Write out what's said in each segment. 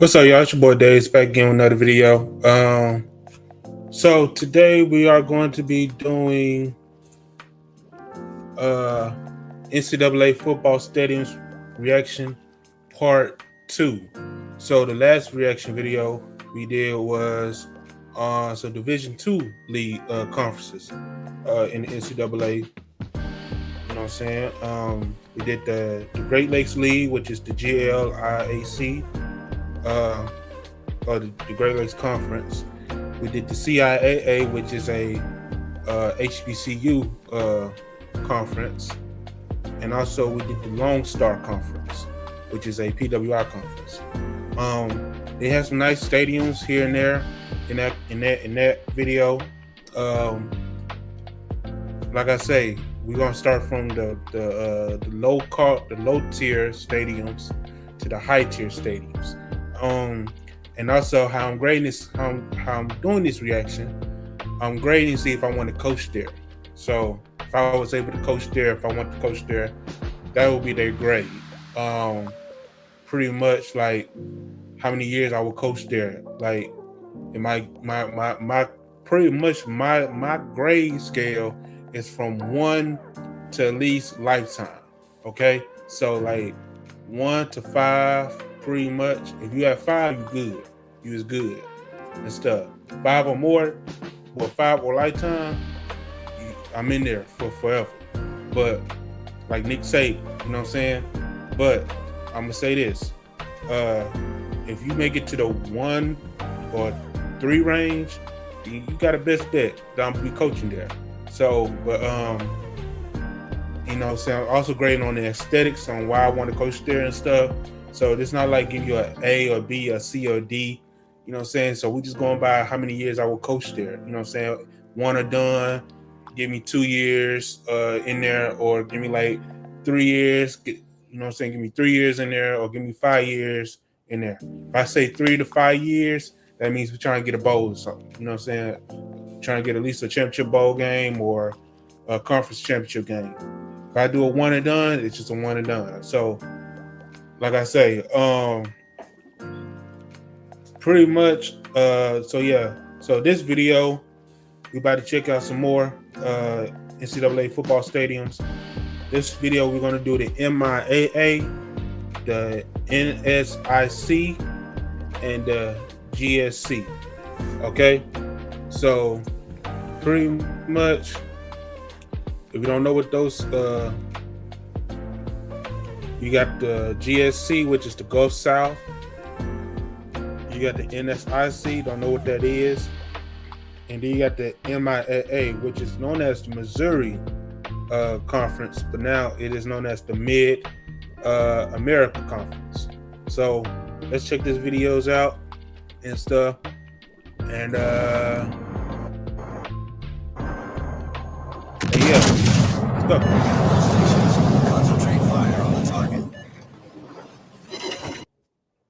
What's up, y'all? It's your boy Dave's back again with another video. So today we are going to be doing uh NCAA football stadiums reaction part 2. So the last reaction video we did was some Division 2 league conferences in the NCAA. You know what I'm saying? We did the Great Lakes League, which is the GLIAC. Or the Great Lakes Conference. We did the CIAA, which is a HBCU conference, and also we did the Lone Star Conference, which is a PWI conference. They have some nice stadiums here and there in that video. Like I say, we're gonna start from the low tier stadiums to the high tier stadiums. And also how I'm grading this, how I'm doing this reaction. I'm grading to see if I want to coach there. So if I was able to coach there, if I want to coach there, that would be their grade. Pretty much like how many years I will coach there. Like in my pretty much my grade scale is from 1 to at least lifetime. Okay, so like 1 to 5. Pretty much, if you have 5, you good. You is good and stuff. 5 or more, or 5 or lifetime, I'm in there for forever. But like Nick said, you know what I'm saying? But I'm gonna say this: if you make it to the 1 or 3 range, you got a best bet that I'm gonna be coaching there. So, but you know, so I'm also grading on the aesthetics on why I want to coach there and stuff. So it's not like give you an A or B or C or D, you know what I'm saying? So we just going by how many years I will coach there, you know what I'm saying? 1 or done, give me 2 years in there, or give me like 3 years, you know what I'm saying? Give me 3 years in there, or give me 5 years in there. If I say 3 to 5 years, that means we're trying to get a bowl or something, you know what I'm saying? Trying to get at least a championship bowl game or a conference championship game. If I do a 1 and done, it's just a 1 and done. So like I say, pretty much, so yeah. So this video, we about to check out some more NCAA football stadiums. This video, we're gonna do the MIAA, the NSIC, and the GSC. Okay, so pretty much, if you don't know what those you got the GSC, which is the Gulf South. You got the NSIC, don't know what that is. And then you got the MIAA, which is known as the Missouri Conference, but now it is known as the Mid-America Conference. So let's check these videos out and stuff. And yeah, let's go.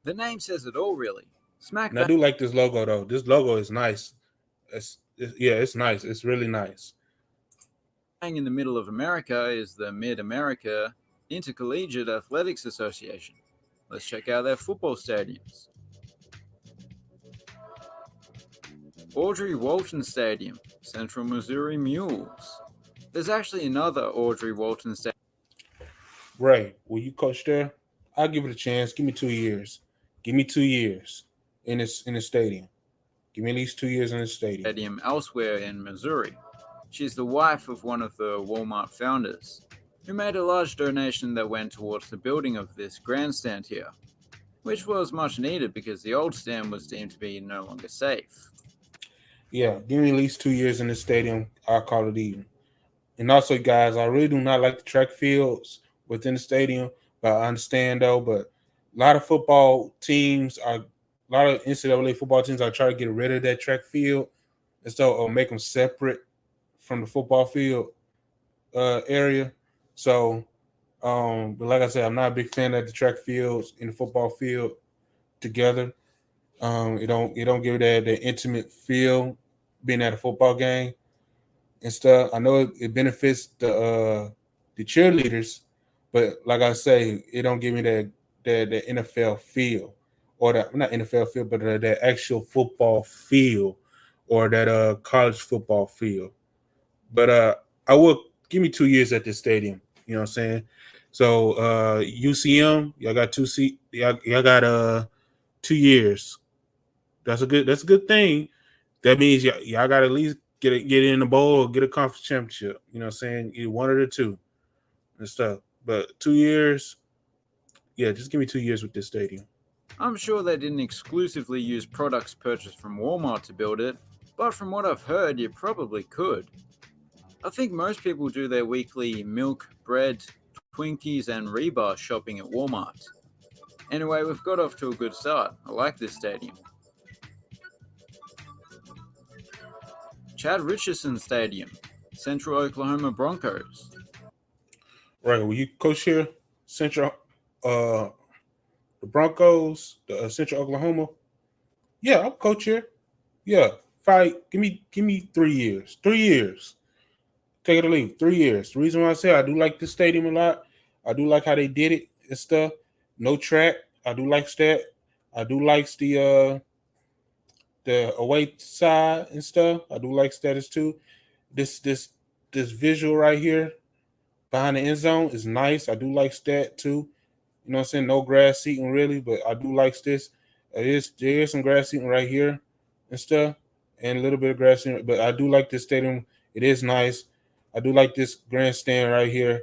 The name says it all, really. And I do like this logo, though. This logo is nice. It's nice. It's really nice. In the middle of America is the Mid-America Intercollegiate Athletics Association. Let's check out their football stadiums. Audrey Walton Stadium, Central Missouri Mules. There's actually another Audrey Walton Stadium. Ray, will you coach there? I'll give it a chance. Give me 2 years. Give me 2 years in the stadium. Give me at least 2 years in the stadium. Elsewhere in Missouri. She's the wife of one of the Walmart founders, who made a large donation that went towards the building of this grandstand here, which was much needed because the old stand was deemed to be no longer safe. Yeah, give me at least 2 years in the stadium. I'll call it even. And also, guys, I really do not like the track fields within the stadium, but I understand though. But a lot of football teams a lot of NCAA football teams are trying to get rid of that track field and so or make them separate from the football field area. So, but like I said, I'm not a big fan of the track fields and the football field together. It don't give that intimate feel being at a football game and stuff. I know it benefits the cheerleaders, but like I say, it don't give me that NFL feel or that not NFL field, but that actual football field or that college football field. But I will give me 2 years at this stadium. You know what I'm saying? So UCM, y'all got y'all got 2 years. That's a good thing. That means y'all got to at least get in the bowl or get a conference championship. You know what I'm saying? Either one of the two and stuff. But 2 years, yeah, just give me 2 years with this stadium. I'm sure they didn't exclusively use products purchased from Walmart to build it, but from what I've heard, you probably could. I think most people do their weekly milk, bread, Twinkies, and rebar shopping at Walmart. Anyway, we've got off to a good start. I like this stadium. Chad Richardson Stadium, Central Oklahoma Broncos. Right. Will you coach here? Central, the Broncos, the Central Oklahoma. Yeah, I'll coach here. Yeah, fight. Give me 3 years. 3 years. Take it or leave. 3 years. The reason why I say I do like this stadium a lot, I do like how they did it and stuff. No track. I do like that. I do like the away side and stuff. I do like status too. This visual right here behind the end zone is nice. I do like that too. You know what I'm saying? No grass seating really, but I do like this. There is some grass seating right here and stuff, and a little bit of grass seating. But I do like this stadium. It is nice. I do like this grandstand right here.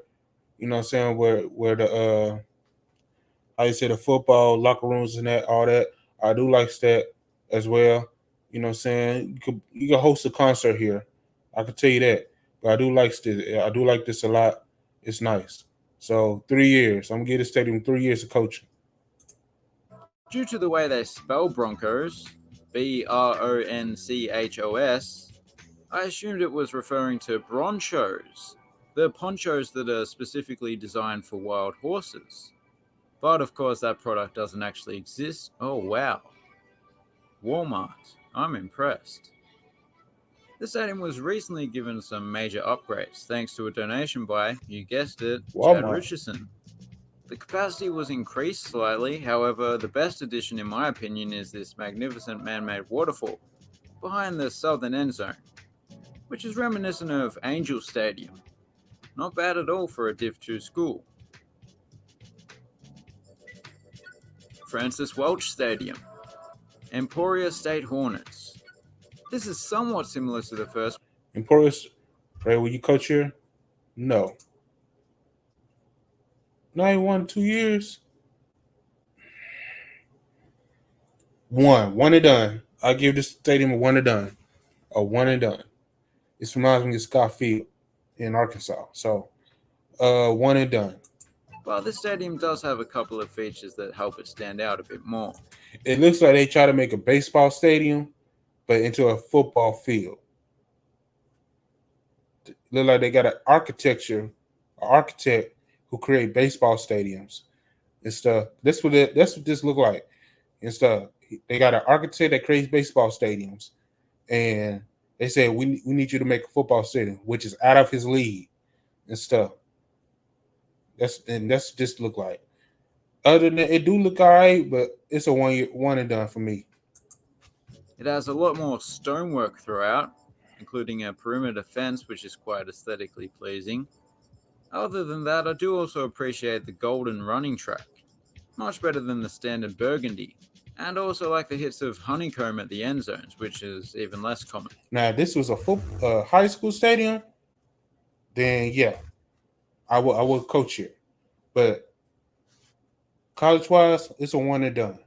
You know what I'm saying? Where the how you say the football locker rooms and that all that. I do like that as well. You know what I'm saying? You can host a concert here. I can tell you that. But I do like this. I do like this a lot. It's nice. So 3 years. I'm gonna give the stadium 3 years of coaching. Due to the way they spell Broncos, Bronchos, I assumed it was referring to bronchos, the ponchos that are specifically designed for wild horses. But of course, that product doesn't actually exist. Oh wow. Walmart. I'm impressed. The stadium was recently given some major upgrades thanks to a donation by, you guessed it, Chad Walmart. Richardson. The capacity was increased slightly, however, the best addition in my opinion is this magnificent man-made waterfall behind the southern end zone, which is reminiscent of Angel Stadium. Not bad at all for a Div 2 school. Francis Welch Stadium, Emporia State Hornets. This is somewhat similar to the first. Emporia, right? Will you coach here? No. Not even 1 2 years. One and done. I give this stadium a one and done. A one and done. This reminds me of Scott Field in Arkansas. So, one and done. Well, this stadium does have a couple of features that help it stand out a bit more. It looks like they try to make a baseball stadium, but into a football field. Look like they got an architect who create baseball stadiums and stuff. That's what this look like and stuff. They got an architect that creates baseball stadiums, and they said we need you to make a football stadium, which is out of his league and stuff. That's just look like. Other than that, it do look all right, but it's a one and done for me. It has a lot more stonework throughout, including a perimeter fence, which is quite aesthetically pleasing. Other than that, I do also appreciate the golden running track, much better than the standard burgundy, and also like the hits of honeycomb at the end zones, which is even less common. Now, if this was a high school stadium, then yeah, I would coach here. But college wise, it's a one and done.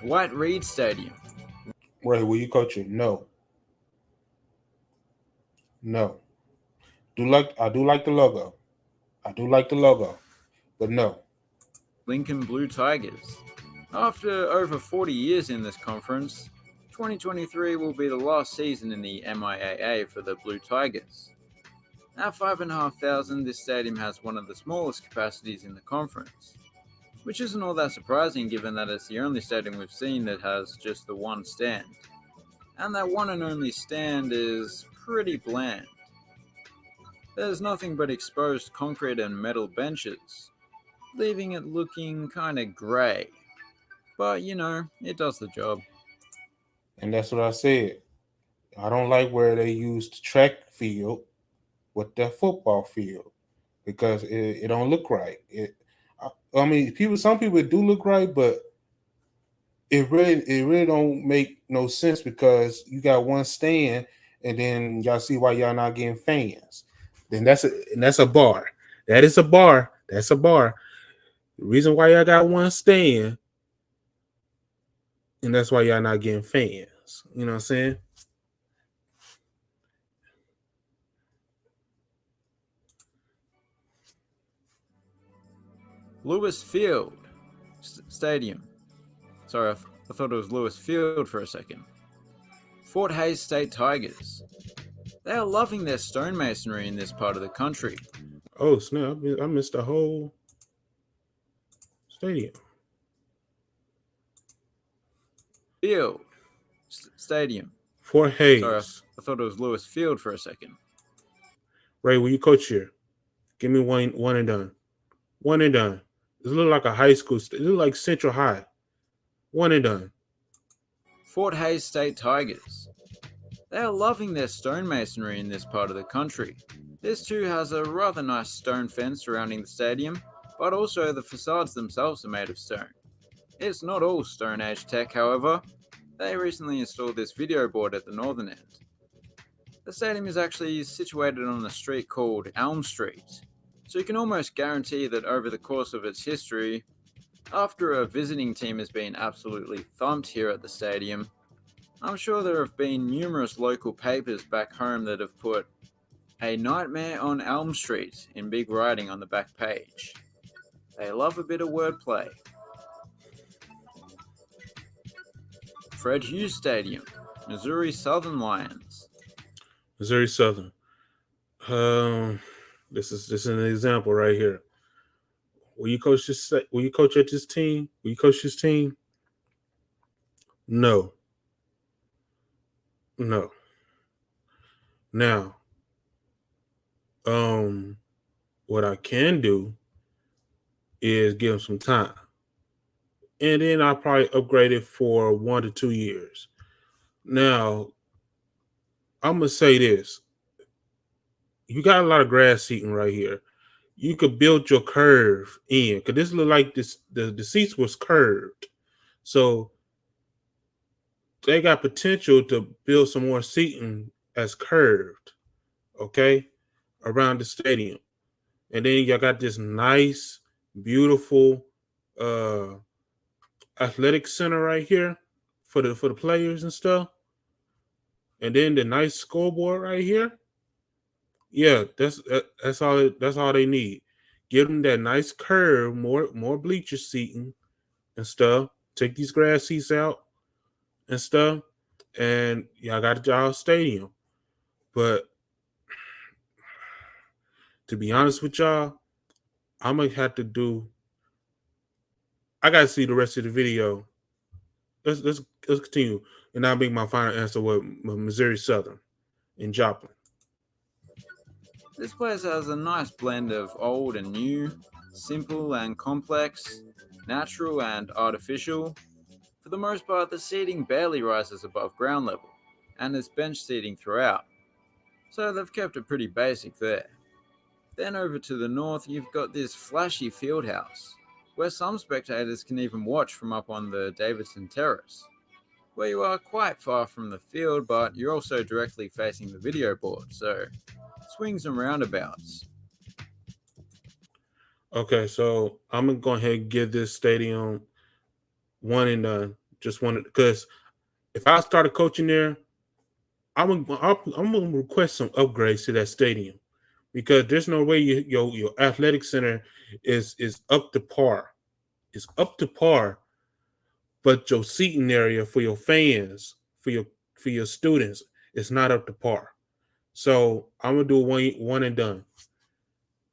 White Reed Stadium. Right, will you coach it? No. No. I do like the logo. I do like the logo. But no. Lincoln Blue Tigers. After over 40 years in this conference, 2023 will be the last season in the MIAA for the Blue Tigers. At 5,500, this stadium has one of the smallest capacities in the conference, which isn't all that surprising given that it's the only stadium we've seen that has just the one stand. And that one and only stand is pretty bland. There's nothing but exposed concrete and metal benches. leaving it looking kinda grey. But it does the job. And that's what I said. I don't like where they use the track field with the football field because it don't look right. I mean, some people do look right, but it really don't make no sense because you got one stand, and then y'all see why y'all not getting fans. Then that's a bar. That is a bar. That's a bar. The reason why y'all got one stand, and that's why y'all not getting fans. You know what I'm saying? Lewis Field Stadium. Sorry, I thought it was Lewis Field for a second. Fort Hays State Tigers. They are loving their stonemasonry in this part of the country. Oh snap! I missed the whole stadium. Field Stadium. Fort Sorry, Hays. I thought it was Lewis Field for a second. Ray, will you coach here? Give me one and done. One and done. This look like a high school. It look like Central High. One and done. Fort Hays State Tigers. They are loving their stonemasonry in this part of the country. This too has a rather nice stone fence surrounding the stadium, but also the facades themselves are made of stone. It's not all Stone Age tech, however. They recently installed this video board at the northern end. The stadium is actually situated on a street called Elm Street, so you can almost guarantee that over the course of its history, after a visiting team has been absolutely thumped here at the stadium, I'm sure there have been numerous local papers back home that have put "A Nightmare on Elm Street" in big writing on the back page. They love a bit of wordplay. Fred Hughes Stadium, Missouri Southern Lions. Missouri Southern. This is an example right here. Will you coach this? Will you coach at this team? Will you coach this team? No. No. Now, what I can do is give them some time, and then I'll probably upgrade it for 1 to 2 years. Now, I'm gonna say this: you got a lot of grass seating right here. You could build your curve in because this look like this. The seats was curved, so they got potential to build some more seating as curved. Okay, around the stadium. And then y'all got this nice, beautiful uh athletic center right here for the players and stuff. And then the nice scoreboard right here. Yeah, that's all they need. Give them that nice curve, more bleacher seating and stuff. Take these grass seats out and stuff. And y'all got y'all stadium. But to be honest with y'all, I'm gonna have to do. I gotta see the rest of the video. Let's continue, and I'll make my final answer with Missouri Southern in Joplin. This place has a nice blend of old and new, simple and complex, natural and artificial. For the most part, the seating barely rises above ground level, and there's bench seating throughout, so they've kept it pretty basic there. Then over to the north, you've got this flashy field house, where some spectators can even watch from up on the Davidson Terrace, where you are quite far from the field, but you're also directly facing the video board, so swings and roundabouts. Okay, so I'm gonna go ahead and give this stadium one and done. Just one because if I started coaching there, I'm gonna request some upgrades to that stadium because there's no way your athletic center is up to par. It's up to par, but your seating area for your fans, for your students, is not up to par. So I'm gonna do one and done.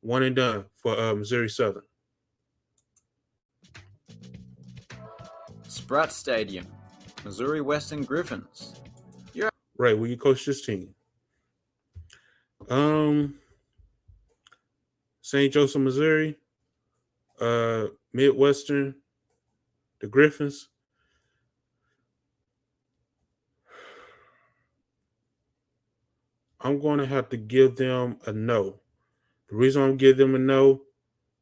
One and done for Missouri Southern. Spratt Stadium, Missouri Western Griffins. Right, will you coach this team? Um, St. Joseph, Missouri. Midwestern, the Griffins. I'm going to have to give them a no. The reason I'm giving them a no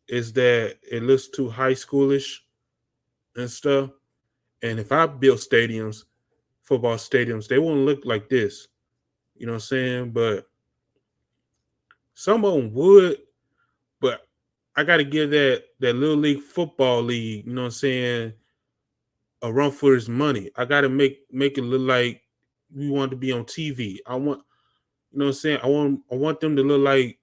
is that it looks too high schoolish and stuff. And if I built stadiums, football stadiums, they won't look like this. You know what I'm saying? But some of them would, but I got to give that little league football league, you know what I'm saying, a run for his money. I got to make it look like we want to be on TV. I want, you know what I'm saying, I want them to look like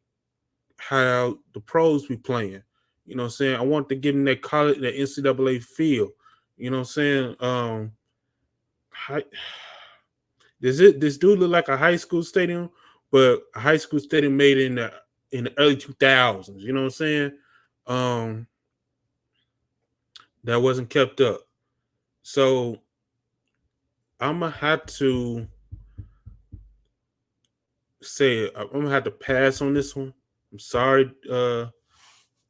how the pros be playing. You know what I'm saying? I want to give them that college, that NCAA feel. You know what I'm saying? Hi, does this dude look like a high school stadium, but a high school stadium made in the early 2000s? You know what I'm saying? Um, that wasn't kept up. So I'm gonna have to say I'm gonna have to pass on this one. I'm sorry,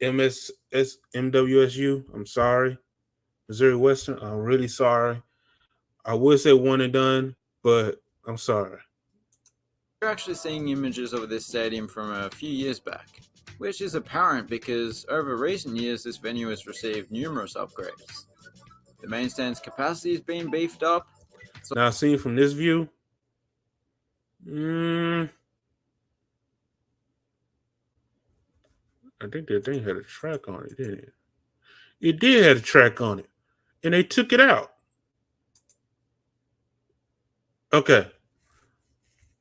MWSU. I'm sorry, Missouri Western. I'm really sorry. I would say one and done, but I'm sorry. We're actually seeing images of this stadium from a few years back, which is apparent because over recent years this venue has received numerous upgrades. The main stand's capacity has been beefed up. Now, seen from this view, mm, I think that thing had a track on it, didn't it? It did have a track on it, and they took it out. Okay,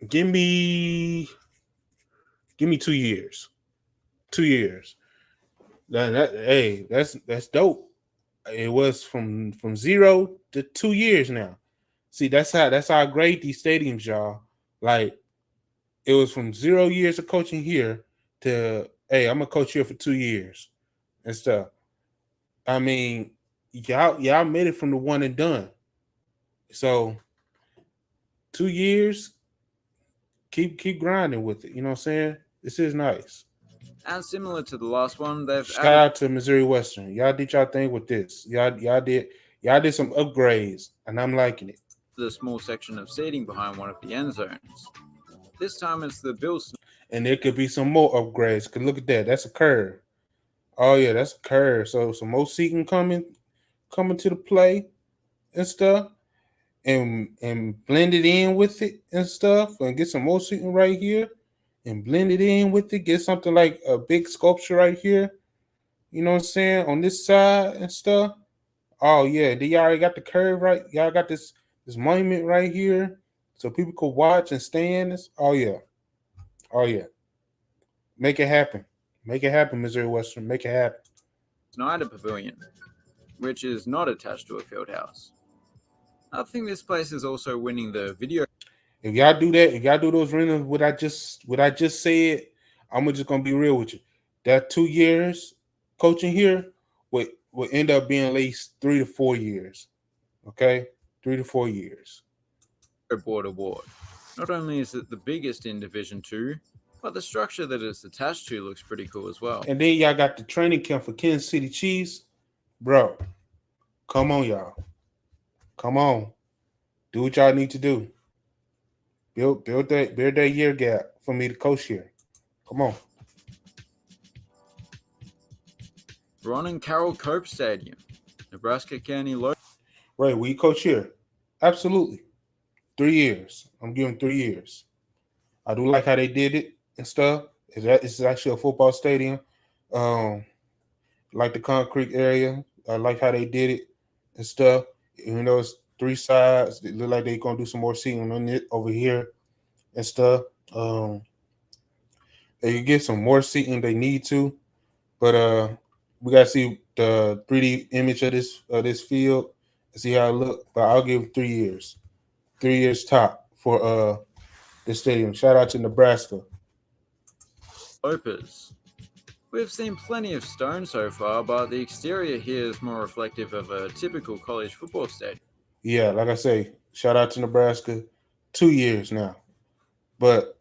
give me give me 2 years. 2 years. Hey, that's dope. It was from 0 to 2 years now. See, that's how I grade these stadiums, y'all. Like it was from 0 years of coaching here to hey, I'm gonna coach here for 2 years and stuff. I mean, y'all made it from the one and done. So 2 years, keep grinding with it. You know what I'm saying? This is nice. And similar to the last one, they've Shout added out to Missouri Western. Y'all did y'all thing with this. Y'all did some upgrades, and I'm liking it. a small section of seating behind one of the end zones. This time it's the Bills. And there could be some more upgrades. Cause look at that. That's a curve. Oh yeah, that's a curve. So some more seating coming to the play and stuff. And blend it in with it and stuff. And get some more seating right here. And blend it in with it. Get something like a big sculpture right here. You know what I'm saying? On this side and stuff. Oh yeah, y'all already got the curve right. Y'all got this monument right here, so people could watch and stand. Oh yeah, oh yeah. Make it happen. Make it happen, Missouri Western. Make it happen. Snyder Pavilion, which is not attached to a field house. I think this place is also winning the video. If y'all do that, if y'all do those renderings, what I just said, I'm just gonna be real with you. That 2 years coaching here would end up being at least 3 to 4 years. Okay, 3 to 4 years. Board award. Not only is it the biggest in Division 2, but the structure that it's attached to looks pretty cool as well. And then y'all got the training camp for Kansas City Chiefs, bro. Come on, y'all. Come on. Do what y'all need to do. Build that year gap for me to coach here. Come on. Ron and Carroll Cope Stadium, Nebraska County Low. Ray, will you coach here? Absolutely. 3 years. I'm giving 3 years. I do like how they did it and stuff. It's actually a football stadium. Um, like the concrete area. I like how they did it and stuff. Even though it's three sides, it look like they're gonna do some more seating on it over here and stuff. Um, they can get some more seating they need to, but we gotta see the 3D image of this field and see how it look. But I'll give 3 years, 3 years top for the stadium. Shout out to Nebraska. Opers. We've seen plenty of stone so far, but the exterior here is more reflective of a typical college football stadium. Yeah, like I say, shout out to Nebraska. 2 years now, but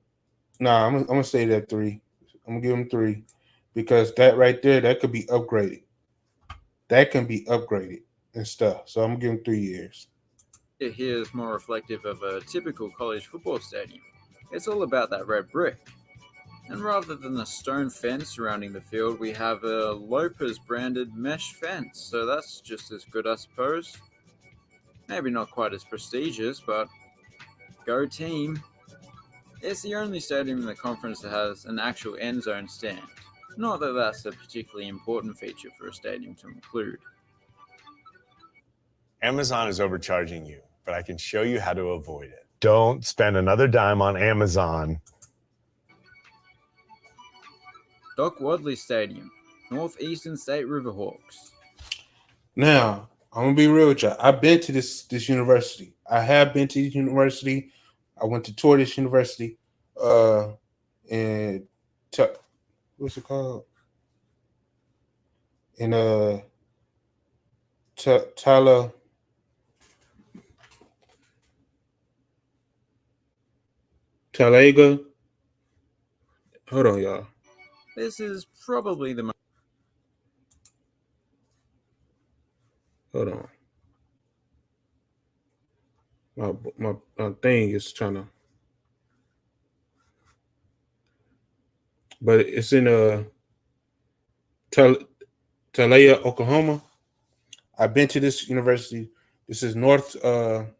nah, I'm gonna stay at 3. I'm gonna give them 3 because that right there that could be upgraded. that can be upgraded and stuff. So I'm giving 3 years. It here is more reflective of a typical college football stadium. It's all about that red brick. And rather than a stone fence surrounding the field, we have a Lopez branded mesh fence, so that's just as good, I suppose. Maybe not quite as prestigious, but go team. It's the only stadium in the conference that has an actual end zone stand. Not that that's a particularly important feature for a stadium to include. Amazon is overcharging you, but I can show you how to avoid it. Don't spend another dime on Amazon. Doc Wadley Stadium, Northeastern State Riverhawks. Now, I'm gonna be real with you. I've been to this university. I have been to this university. I went to tour this university. And what's it called? In Talaga. Hold on, y'all. This is probably the most. Hold on. My thing is trying to, but it's in Talaya, Oklahoma. I've been to this university. This is Northeastern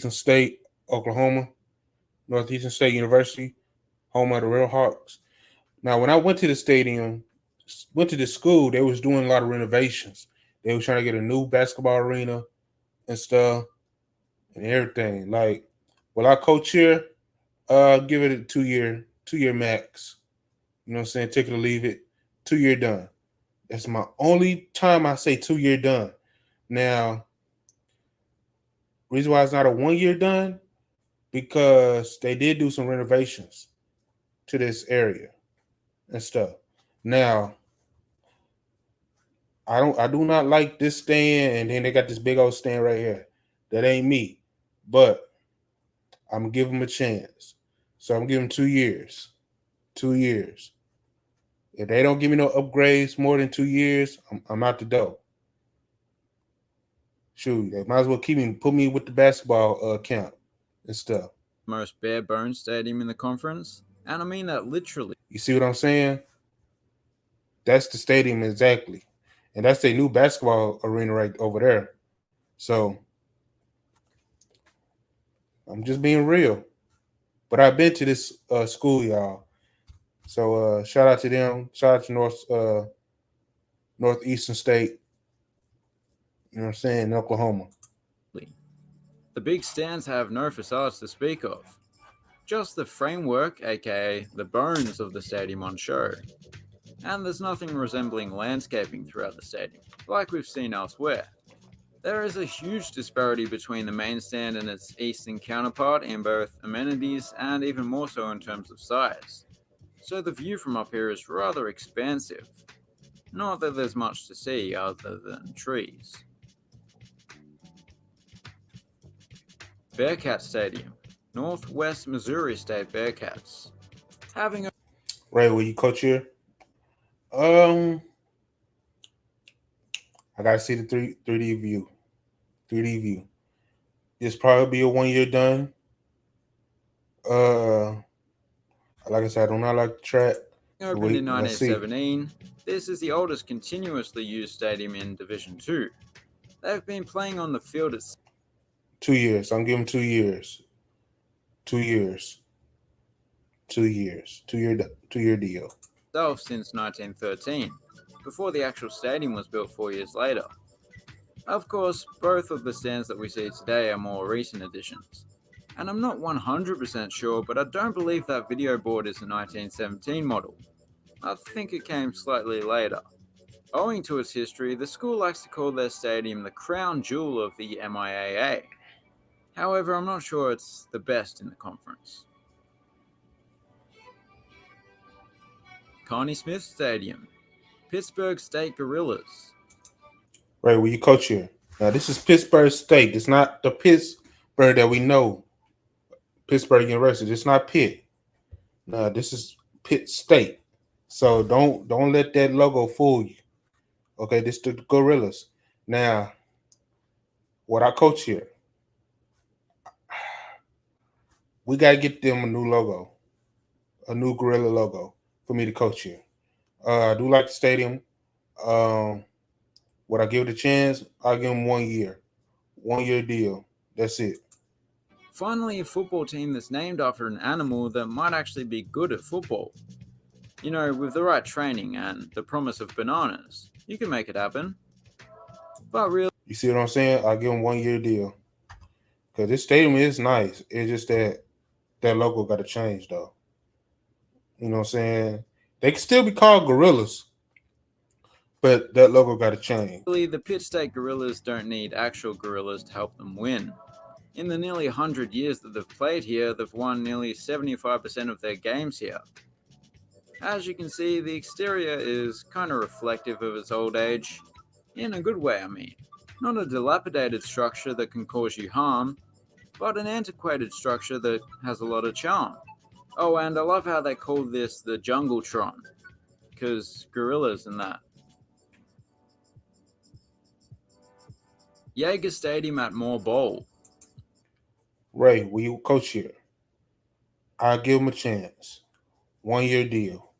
State, Oklahoma, Northeastern State University, home of the Real Hawks. Now, when I went to the stadium, went to the school, they was doing a lot of renovations. They was trying to get a new basketball arena and stuff and everything. Like, will I coach here? Give it a 2 year max. You know what I'm saying? Take it or leave it. 2 year done. That's my only time I say 2 year done. Now, reason why it's not a 1 year done, because they did do some renovations to this area and stuff. Now, I do not like this stand, and then they got this big old stand right here. That ain't me. But I'm gonna give them a chance. So I'm giving 2 years. 2 years. If they don't give me no upgrades more than 2 years, I'm out the door. Shoot, they might as well put me with the basketball camp and stuff. Most bare bones stadium in the conference, and I mean that literally. You see what I'm saying? That's the stadium exactly, and that's a new basketball arena right over there. So I'm just being real. But I've been to this school, y'all. So shout out to them. Shout out to Northeastern State. You know what I'm saying? In Oklahoma. The big stands have no facades to speak of. Just the framework, aka the bones of the stadium on show. And there's nothing resembling landscaping throughout the stadium, like we've seen elsewhere. There is a huge disparity between the main stand and its eastern counterpart in both amenities and even more so in terms of size. So the view from up here is rather expansive. Not that there's much to see other than trees. Bearcat Stadium, Northwest Missouri State Bearcats. Having a Ray, will you coach here? I gotta see the 3D view. 3D view. It's probably be a 1 year done. Like I said, I do not like the track. Opened in 1917, this is the oldest continuously used stadium in Division II. They've been playing on the field at 2 years. I'm giving 2 years. 2 years. 2 years. 2 year deal. Since 1913, before the actual stadium was built 4 years later. Of course, both of the stands that we see today are more recent additions. And I'm not 100% sure, but I don't believe that video board is a 1917 model. I think it came slightly later. Owing to its history, the school likes to call their stadium the crown jewel of the MIAA. However, I'm not sure it's the best in the conference. Connie Smith Stadium, Pittsburgh State Gorillas. Right, will you coach here? Now, this is Pittsburgh State. It's not the Pittsburgh that we know. Pittsburgh University. It's not Pitt. No, this is Pitt State. So don't let that logo fool you. Okay, this the Gorillas. Now, what I coach here, we gotta get them a new logo, a new Gorilla logo for me to coach here. I do like the stadium. Um, would I give it a chance? I'll give them 1 year deal. That's it. Finally, a football team that's named after an animal that might actually be good at football. You know, with the right training and the promise of bananas, you can make it happen. But really, You see what I'm saying? I'll give them 1 year deal because this stadium is nice. It's just that logo got to change though. You know what I'm saying? They can still be called Gorillas, but that logo got to change. the Pitt State Gorillas don't need actual gorillas to help them win. In the nearly 100 years that they've played here, they've won nearly 75% of their games here. As you can see, the exterior is kind of reflective of its old age. In a good way, I mean. Not a dilapidated structure that can cause you harm, but an antiquated structure that has a lot of charm. Oh, and I love how they call this the Jungletron, because gorillas and that. Jaeger Stadium at Moore Bowl. Ray, will you coach here? I'll give him a chance. 1 year deal.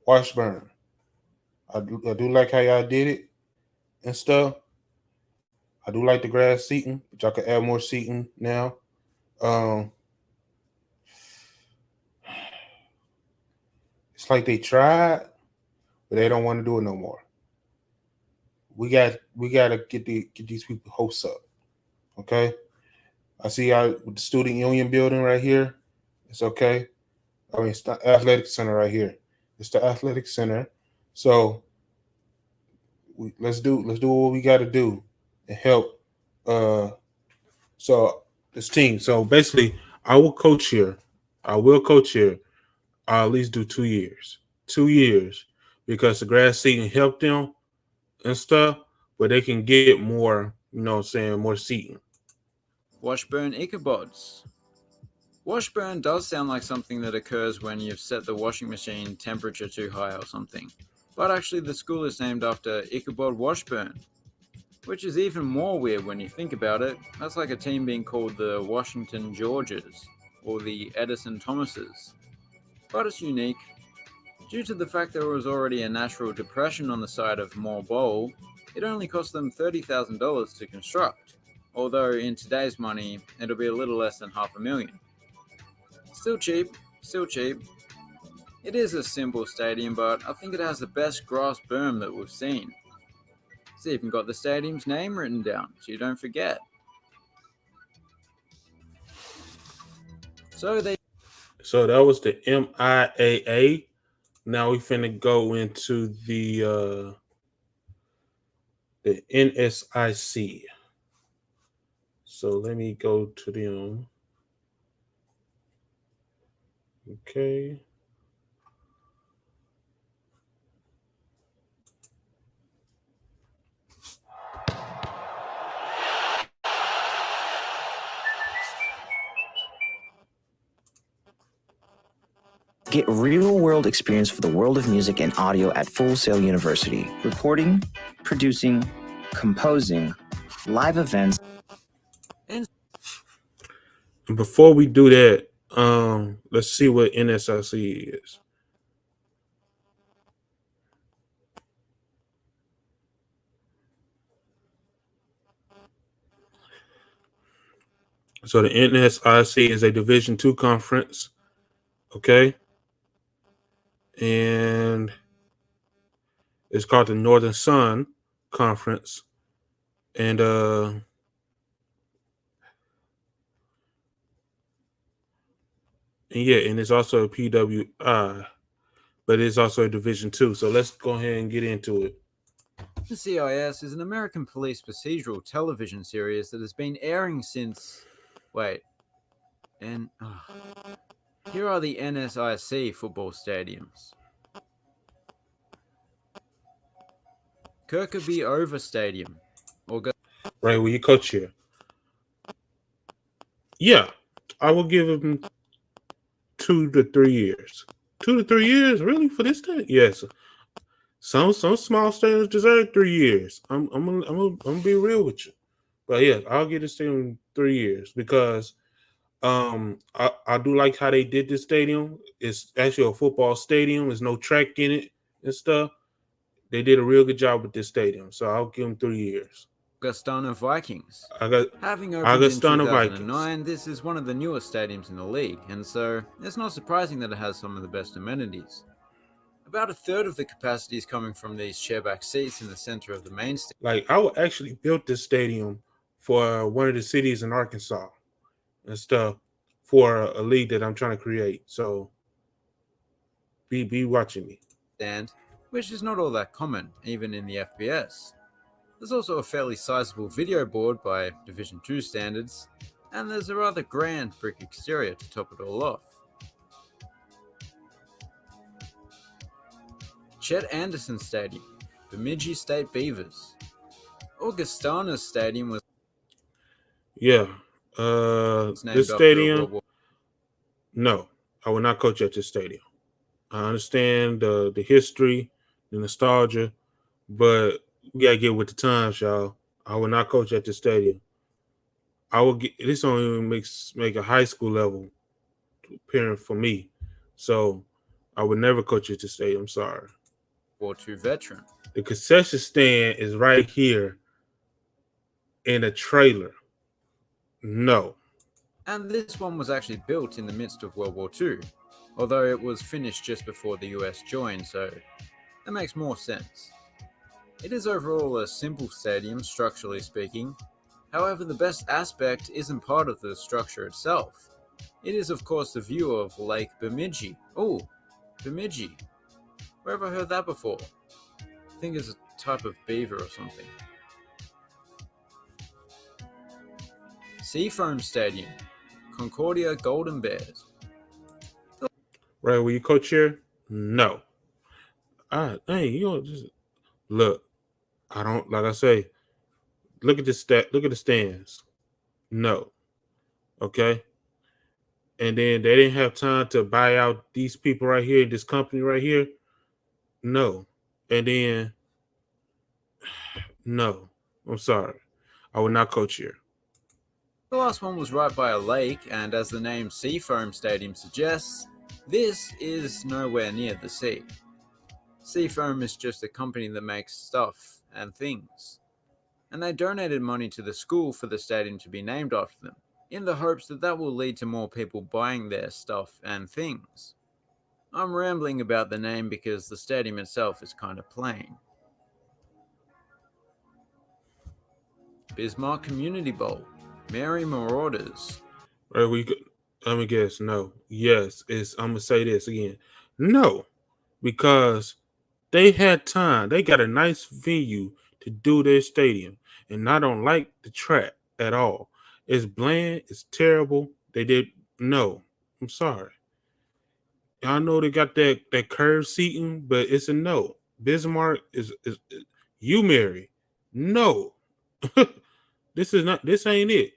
Washburn. I do like how y'all did it and stuff. I do like the grass seating, but y'all could add more seating now. Um, it's like they tried, but they don't want to do it no more. We gotta get these people hopes up. Okay. I see y'all with the student union building right here. It's okay. I mean, it's the athletic center right here. It's the athletic center. So let's do what we got to do and help. So this team. So basically, I will coach here. I will coach here. I'll at least do 2 years. 2 years because the grass seating helped them and stuff, but they can get more. You know, what I'm saying more seating. Washburn Ichabods. Washburn does sound like something that occurs when you've set the washing machine temperature too high or something. But actually the school is named after Ichabod Washburn, which is even more weird when you think about it. That's like a team being called the Washington Georges or the Edison Thomases. But it's unique. Due to the fact there was already a natural depression on the side of Moore Bowl, it only cost them $30,000 to construct, although in today's money it'll be a little less than $500,000. Still cheap. It is a simple stadium, but I think it has the best grass berm that we've seen. It's even got the stadium's name written down, so you don't forget. So that was the MIAA. Now we finna go into the NSIC. So let me go to them. Okay. Get real-world experience for the world of music and audio at Full Sail University. Recording, producing, composing, live events. And before we do that, let's see what NSIC is. So the NSIC is a Division II conference. Okay. And it's called the Northern Sun Conference. And yeah, and it's also a PWI, but it's also a Division II. So let's go ahead and get into it. NCIS is an American police procedural television series that has been airing since... Wait. Here are the NSIC football stadiums. Kirkby Over Stadium. Right, will you coach here? Yeah, I will give him 2 to 3 years. 2 to 3 years, really, for this thing? Yes. Some small stadiums deserve 3 years. I'm gonna be real with you, but yeah, I'll get this stadium 3 years because I do like how they did this stadium. It's actually a football stadium. There's no track in it and stuff. They did a real good job with this stadium, so I'll give them 3 years. Augustana Vikings. I got Having opened in Augustana Vikings. 2009, this is one of the newest stadiums in the league, and so it's not surprising that it has some of the best amenities. About a third of the capacity is coming from these chairback seats in the center of the main stage. Like I would actually build this stadium for one of the cities in Arkansas and stuff for a league that I'm trying to create. So be watching me. Stand, which is not all that common, even in the FBS. There's also a fairly sizable video board by Division II standards, and there's a rather grand brick exterior to top it all off. Chet Anderson Stadium, Bemidji State Beavers. Augustana's stadium was Yeah. named This after stadium. World War. No, I will not coach at this stadium. I understand the history, the nostalgia, but we gotta get with the times, y'all. I will not coach at this stadium. I will get this only make a high school level parent for me. So I would never coach at this stadium. I'm sorry. War II veteran. The concession stand is right here in a trailer. No. And this one was actually built in the midst of World War II, although it was finished just before the US joined, so that makes more sense. It is overall a simple stadium, structurally speaking. However, the best aspect isn't part of the structure itself. It is, of course, the view of Lake Bemidji. Oh, Bemidji. Where have I heard that before? I think it's a type of beaver or something. Seafoam Stadium, Concordia Golden Bears. Right, will you coach here? No. Hey, you know, just look. I don't like I say. Look at Look at the stands. No. Okay. And then they didn't have time to buy out these people right here, this company right here. No. And then no. I'm sorry. I will not coach here. The last one was right by a lake, and as the name Seafoam Stadium suggests, this is nowhere near the sea. Seafoam is just a company that makes stuff and things, and they donated money to the school for the stadium to be named after them, in the hopes that that will lead to more people buying their stuff and things. I'm rambling about the name because the stadium itself is kind of plain. Bismarck Community Bowl, Mary Marauders. Right, let me guess. No. Yes. I'm gonna say this again. No, because they had time. They got a nice venue to do their stadium, and I don't like the track at all. It's bland. It's terrible. They did no. I'm sorry. I know they got that curved seating, but it's a no. Bismarck is you Mary. No. This ain't it.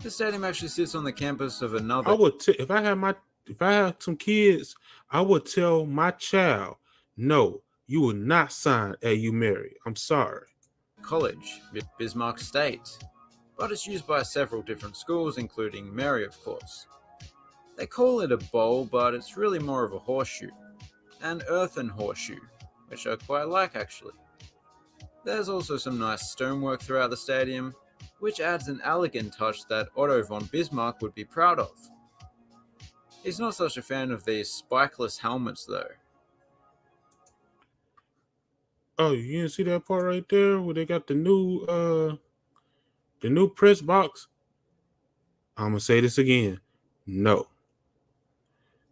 The stadium actually sits on the campus of another. I would if I had some kids, I would tell my child, no, you will not sign at you Mary. I'm sorry. College, Bismarck State, but it's used by several different schools, including Mary, of course. They call it a bowl, but it's really more of a horseshoe, an earthen horseshoe, which I quite like actually. There's also some nice stonework throughout the stadium, which adds an elegant touch that Otto von Bismarck would be proud of. He's not such a fan of these spikeless helmets though. Oh, you didn't see that part right there where they got the new press box? I'm gonna say this again. No.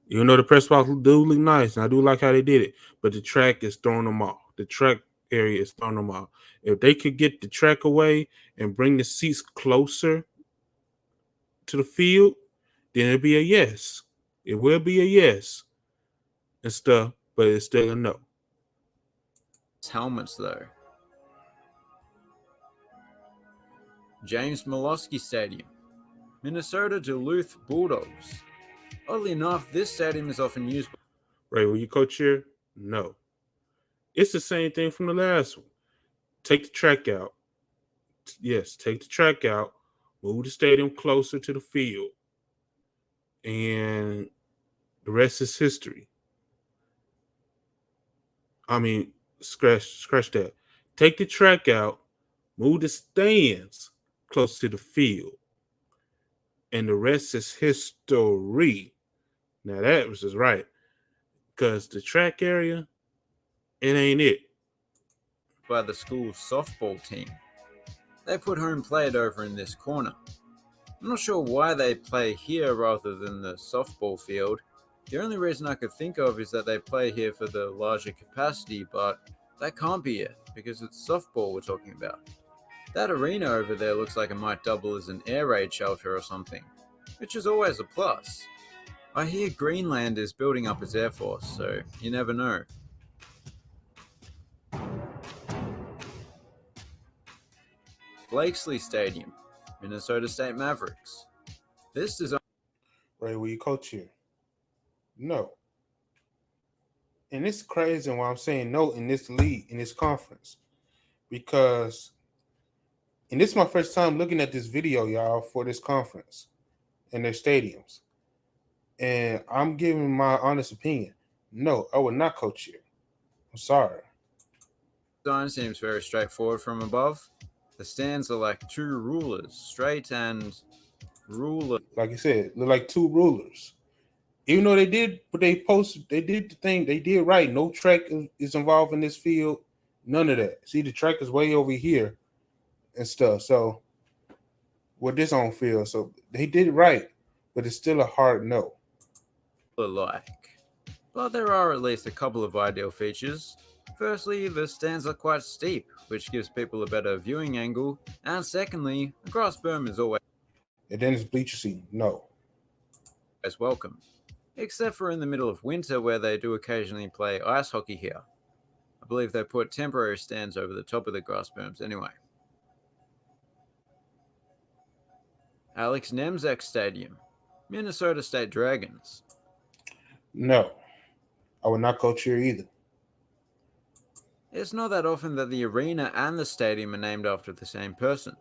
Even though the press box do look nice, and I do like how they did it, but the track is throwing them off. The track area is throwing them off. If they could get the track away and bring the seats closer to the field, then it'd be a yes. It will be a yes and stuff, but it's still a no. Helmets though. James Molosky Stadium, Minnesota Duluth Bulldogs. Oddly enough, this stadium is often used. Right, will you coach here? No. It's the same thing from the last one. Take the track out. Yes, take the track out. Move the stadium closer to the field, and the rest is history. I mean, scratch that. Take the track out. Move the stands close to the field, and the rest is history. Now that was just right, because the track area, it ain't it. By the school's softball team. They put home plate over in this corner. I'm not sure why they play here rather than the softball field. The only reason I could think of is that they play here for the larger capacity, but that can't be it, because it's softball we're talking about. That arena over there looks like it might double as an air raid shelter or something, which is always a plus. I hear Greenland is building up its air force, so you never know. Blakesley Stadium, Minnesota State Mavericks. This design Right, will you coach here? No. And it's crazy why I'm saying no in this league, in this conference. Because, and this is my first time looking at this video, y'all, for this conference and their stadiums. And I'm giving my honest opinion. No, I would not coach here. I'm sorry. design seems very straightforward from above. The stands are like two rulers, straight and ruler. Like I said, look like two rulers. Even though they did, but they did the thing, they did right. No track is involved in this field. None of that. See, the track is way over here and stuff. So, with this on field, so they did it right, but it's still a hard no. Like. But there are at least a couple of ideal features. Firstly, the stands are quite steep, which gives people a better viewing angle, and secondly, a grass berm is always And then it's bleacher seating. No. welcome. Except for in the middle of winter where they do occasionally play ice hockey here. I believe they put temporary stands over the top of the grass berms anyway. Alex Nemzek Stadium, Minnesota State Dragons. No. I would not coach here either. It's not that often that the arena and the stadium are named after the same person,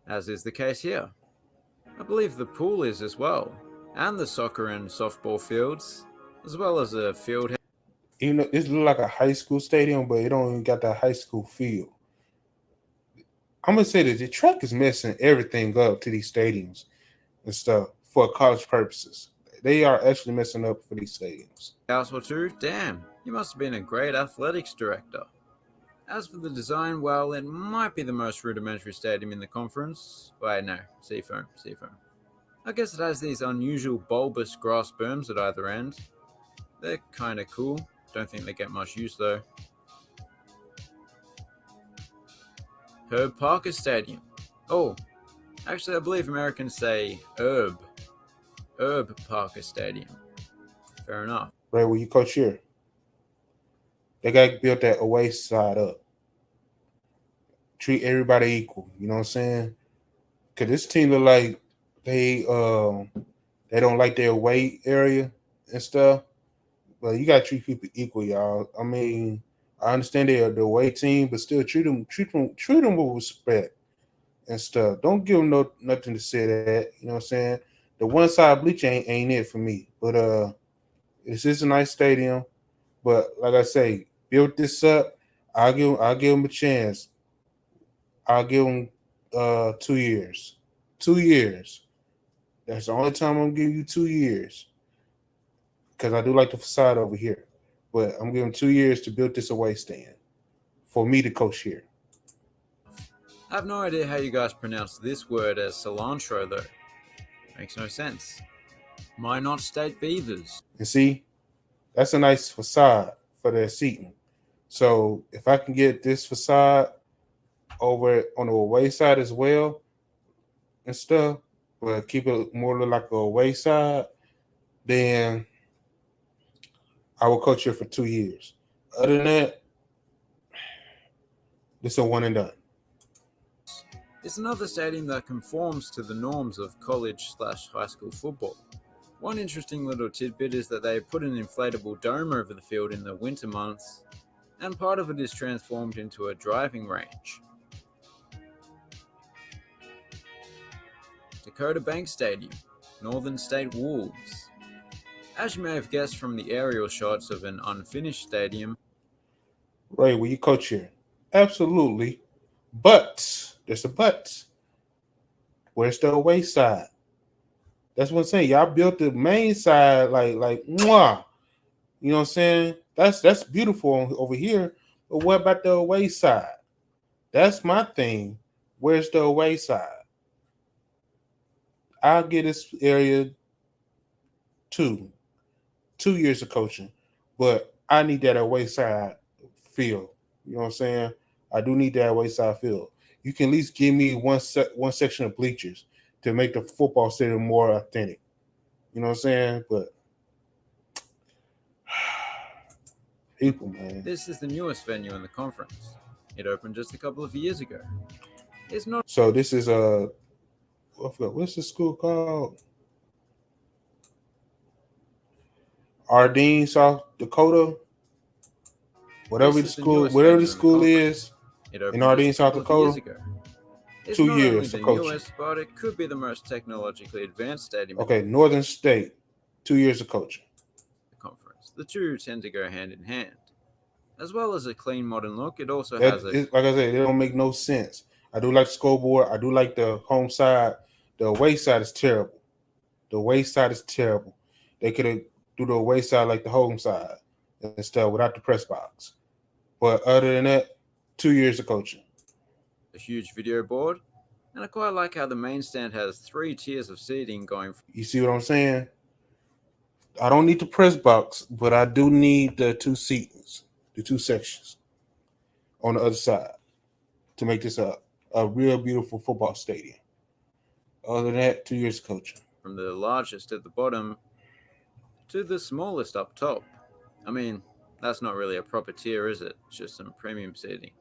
as is the case here. I believe the pool is as well, and the soccer and softball fields, as well as a field. Even though this looks like a high school stadium, but it don't even got that high school feel. I'm gonna say that the track is messing everything up to these stadiums and stuff for college purposes. They are actually messing up for these stadiums. House or two? Damn, you must have been a great athletics director. As for the design, well, it might be the most rudimentary stadium in the conference. Wait, no, Seafoam. I guess it has these unusual bulbous grass berms at either end. They're kinda cool. Don't think they get much use though. Herb Parker Stadium. Oh, actually I believe Americans say Herb Parker Stadium. Fair enough. Right where you coach here. They got built that away side up. Treat everybody equal. You know what I'm saying? Cause this team look like they don't like their away area and stuff. But you gotta treat people equal, y'all. I mean, I understand they're the away team, but still treat them with respect and stuff. Don't give them nothing to say that. You know what I'm saying? The one side bleach ain't it for me. But this is a nice stadium. But like I say, build this up. I'll give them a chance. I'll give them 2 years. 2 years. That's the only time I'm giving you 2 years. Because I do like the facade over here. But I'm giving 2 years to build this away stand for me to coach here. I have no idea how you guys pronounce this word as cilantro though. Makes no sense. Minot State Beavers. And see, that's a nice facade for their seating. So if I can get this facade over on the away side as well and stuff, but keep it more like a away side, then I will coach here for 2 years. Other than that, this is a one and done. It's another stadium that conforms to the norms of college/high school football. One interesting little tidbit is that they put an inflatable dome over the field in the winter months. and part of it is transformed into a driving range. Dakota Bank Stadium, Northern State Wolves. As you may have guessed from the aerial shots of an unfinished stadium, Ray, will you coach here? Absolutely. But there's a but. Where's the away side? That's what I'm saying. Y'all built the main side like mwah. You know what I'm saying? That's beautiful over here. But what about the away side? That's my thing. Where's the away side? I'll give this area 2 years of coaching, but I need that away side feel. You know what I'm saying? I do need that away side feel. You can at least give me one section of bleachers to make the football stadium more authentic. You know what I'm saying? But people, man. this is the newest venue in the conference. It opened just a couple of years ago. It's not So this is I forgot, what's the school called? Ardeen, South Dakota. Whatever This the is the school, newest whatever venue the in the school conference. is, It in opened Ardeen, just a South couple of years Dakota. ago. It's 2 not years only of the coaching. newest, but it could be the most technologically advanced stadium Okay, Northern State, 2 years of coaching. in the conference. The two tend to go hand in hand. As well as a clean modern look, it also That has a is, like I said, they don't make no sense. I do like the scoreboard. I do like the home side. The away side is terrible. The away side is terrible. They could have do the away side like the home side instead without the press box. But other than that, 2 years of coaching. huge video board, and I quite like how the main stand has 3 tiers of seating going from You see what I'm saying? I don't need the press box, but I do need the 2 seatings, the 2 sections on the other side to make this a real beautiful football stadium. Other than that, 2 years of coaching. the largest at the bottom to the smallest up top. I mean, that's not really a proper tier, is it? It's just some premium seating.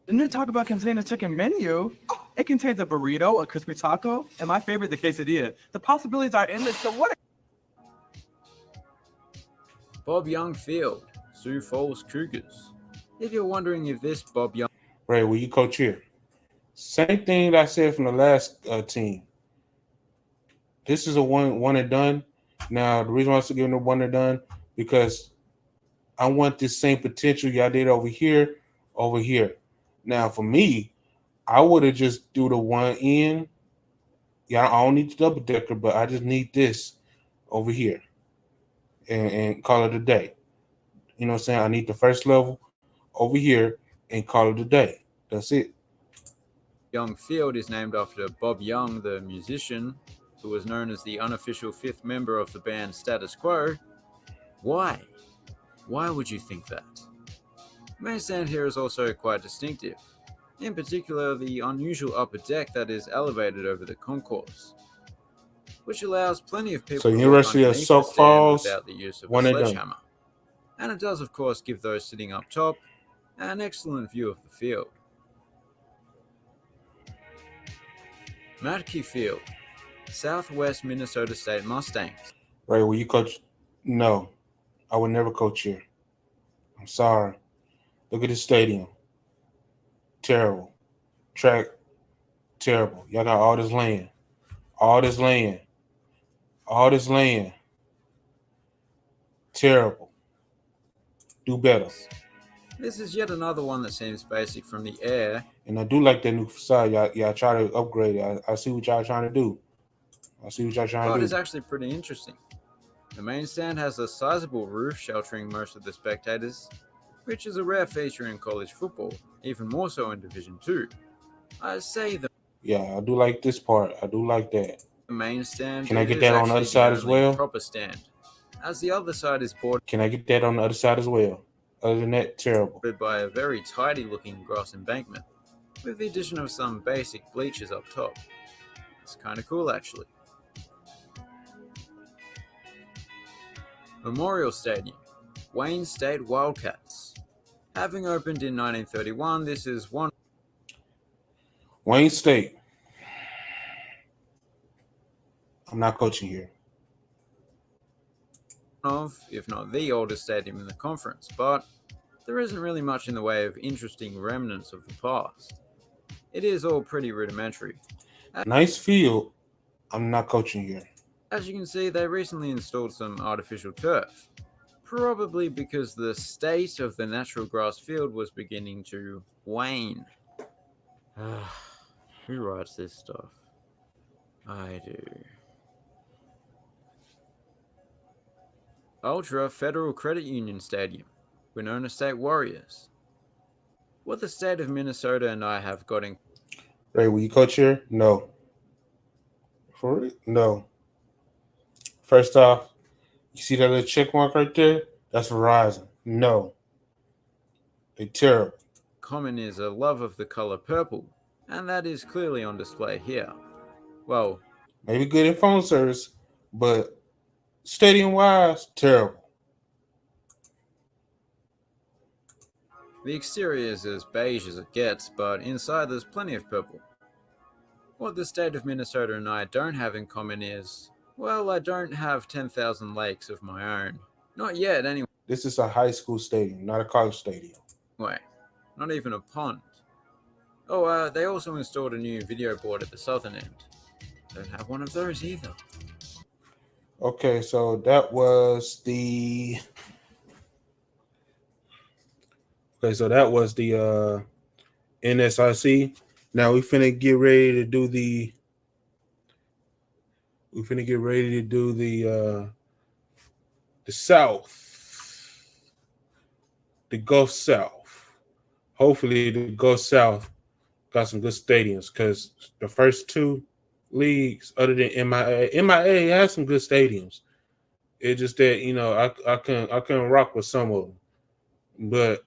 Didn't it talk about containing a chicken menu? It contains a burrito, a crispy taco, and my favorite, the quesadilla. The possibilities are endless. So what? Bob Young Field, Sioux Falls Cougars. If you're wondering if this Bob Young Ray, will you coach here? Same thing that I said from the last team. This is a one and done. Now, the reason why I'm still giving it one and done because I want this same potential y'all did over here. Now, for me, I would have just do the one in. Yeah, I don't need the double decker, but I just need this over here and call it a day. You know what I'm saying? I need the first level over here and call it a day. That's it. Young Field is named after Bob Young, the musician, who was known as the unofficial 5th member of the band Status Quo. Why? Why would you think that? The main stand here is also quite distinctive, in particular the unusual upper deck that is elevated over the concourse, which allows plenty of people So to walk University of underneath Sioux the stand Falls, without the use of a one and done. sledgehammer. And it does of course give those sitting up top an excellent view of the field. Matkey Field, Southwest Minnesota State Mustangs. Ray, will you coach? No, I would never coach here. I'm sorry. Look at this stadium. Terrible. Track, terrible. Y'all got all this land. Terrible. Do better. This is yet another one that seems basic from the air. And I do like that new facade. Y'all try to upgrade it. I see what y'all trying to do. But it's actually pretty interesting. The main stand has a sizable roof sheltering most of the spectators, which is a rare feature in college football, even more so in Division II. I say the I do like this part. I do like that. main stand. Can I get that on the other side as well? Proper stand, as the other side is bordered Can I get that on the other side as well? Other than that, terrible. by a very tidy-looking grass embankment, with the addition of some basic bleachers up top. It's kind of cool, actually. Memorial Stadium, Wayne State Wildcats. Having opened in 1931, this is one. Wayne State. I'm not coaching here. of, if not the oldest stadium in the conference, but there isn't really much in the way of interesting remnants of the past. It is all pretty rudimentary. Nice field. I'm not coaching here. As you can see, they recently installed some artificial turf, probably because the state of the natural grass field was beginning to wane. Who writes this stuff? I do. Ultra Federal Credit Union Stadium, Winona State Warriors. What the state of Minnesota and I have got in. Ray, will you coach here? No. For it? No. First off, you see that little check mark right there? That's Verizon. No. They're terrible. Common is a love of the color purple, and that is clearly on display here. Well, maybe good in phone service, but stadium-wise, terrible. The exterior is as beige as it gets, but inside there's plenty of purple. What the state of Minnesota and I don't have in common is, well, I don't have 10,000 lakes of my own. Not yet, anyway. This is a high school stadium, not a college stadium. Not even a pond. Oh, they also installed a new video board at the southern end. Don't have one of those either. Okay, so that was the NSIC. Now we finna get ready to do the South, the Gulf South. Hopefully the Gulf South got some good stadiums, because the first two leagues other than MIAA has some good stadiums. It's just that I couldn't rock with some of them, but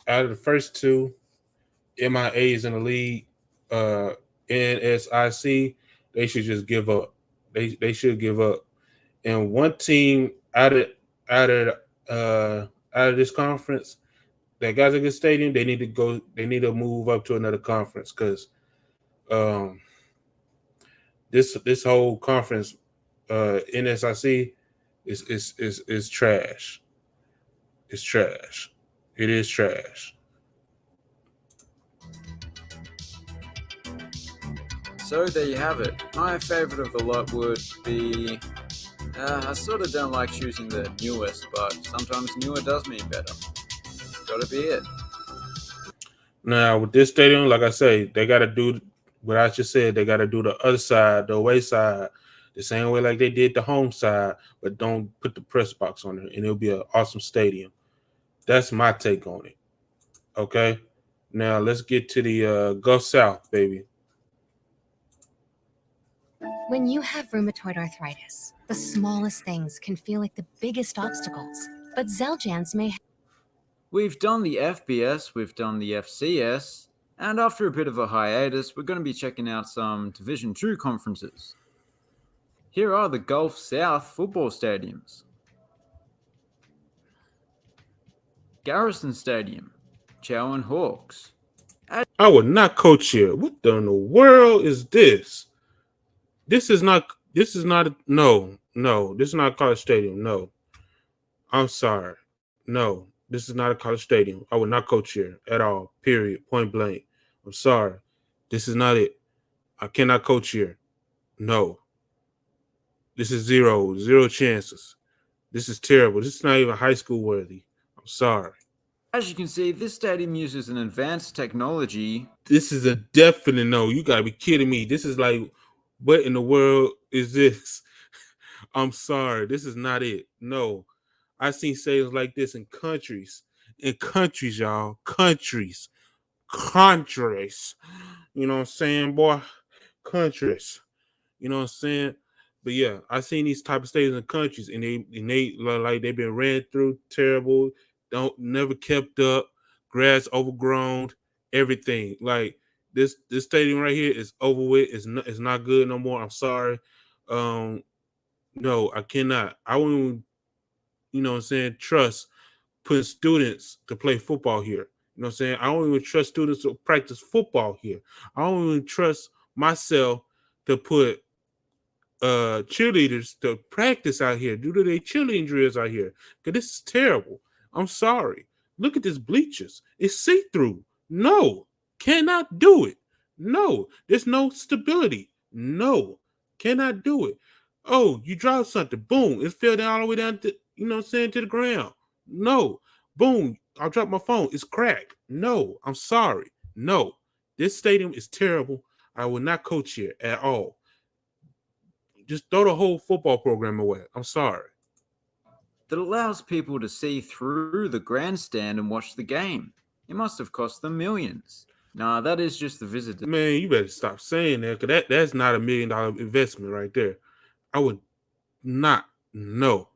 out of the first two, MIA is in the league. NSIC, they should just give up. They should give up. And one team out of this conference that got a good stadium, they need to move up to another conference, because this whole conference, NSIC, is trash. It's trash. It is trash. So there you have it. My favorite of the lot would be, I sort of don't like choosing the newest, but sometimes newer does mean better. Gotta be it. Now with this stadium, like I say, they gotta do what I just said. They gotta do the other side, the away side, the same way like they did the home side, but don't put the press box on it, and it'll be an awesome stadium. That's my take on it. Okay, now let's get to the Gulf South, baby. When you have rheumatoid arthritis, the smallest things can feel like the biggest obstacles, but Xeljanz may. We've done the FBS, we've done the FCS, and after a bit of a hiatus, we're going to be checking out some Division II conferences. Here are the Gulf South football stadiums. Garrison Stadium, Chowan Hawks. I would not coach here. What in the world is this? This is not this is not a college stadium. No. I'm sorry. No, this is not a college stadium. I would not coach here at all. Period. Point blank. I'm sorry. This is not it. I cannot coach here. No. This is zero chances. This is terrible. This is not even high school worthy. I'm sorry. As you can see, this stadium uses an advanced technology. This is a definite no. You gotta be kidding me. This is like, what in the world is this? I'm sorry. This is not it. No. I've seen stadiums like this in countries. In countries, y'all. Countries. You know what I'm saying, boy? Countries. You know what I'm saying? But yeah, I've seen these type of stadiums in countries, and they like they've been ran through, terrible, never kept up, grass overgrown, everything. Like this stadium right here is over with. It's not good no more. I'm sorry. No, I cannot. I wouldn't, you know what I'm saying, trust putting students to play football here. You know what I'm saying? I don't even trust students to practice football here. I don't even trust myself to put cheerleaders to practice out here, do their cheerleading drills out here. Cause this is terrible. I'm sorry. Look at this bleachers. It's see-through. No, cannot do it. No, there's no stability. No, cannot do it. Oh, you drop something, boom, it fell down all the way down to, you know what I'm saying, to the ground. No, boom, I dropped my phone, it's cracked. No, I'm sorry. No, this stadium is terrible. I will not coach here at all. Just throw the whole football program away. I'm sorry. That allows people to see through the grandstand and watch the game. It must have cost them millions. Nah, that is just the visitor. Man, you better stop saying that, because that's not $1 million investment right there. I would not. No.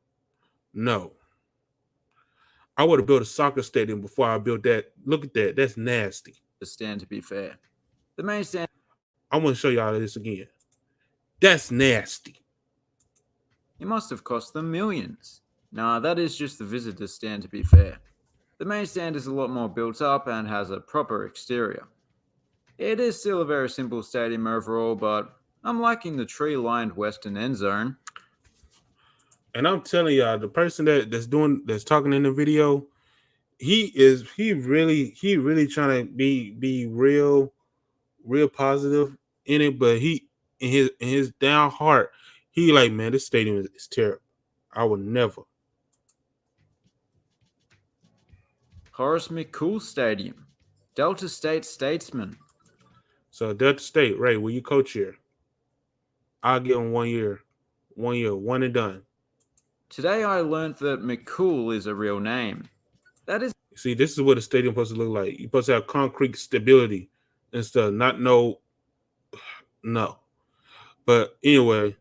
I would have built a soccer stadium before I built that. Look at that. That's nasty. Stand, to be fair. The main stand. I want to show y'all this again. That's nasty. It must have cost them millions. Nah, that is just the visitor stand, to be fair. The main stand is a lot more built up and has a proper exterior. It is still a very simple stadium overall, but I'm liking the tree-lined western end zone. And I'm telling y'all, the person that's talking in the video, he really trying to be real positive in it, but he in his down heart, he like, man, this stadium is terrible. I would never. Horace McCool Stadium, Delta State statesman. So Delta State, right? Will you coach here? I'll give him 1 year, one and done. Today I learned that McCool is a real name. That is. See, this is what a stadium supposed to look like. You're supposed to have concrete stability and stuff. Not no. But anyway,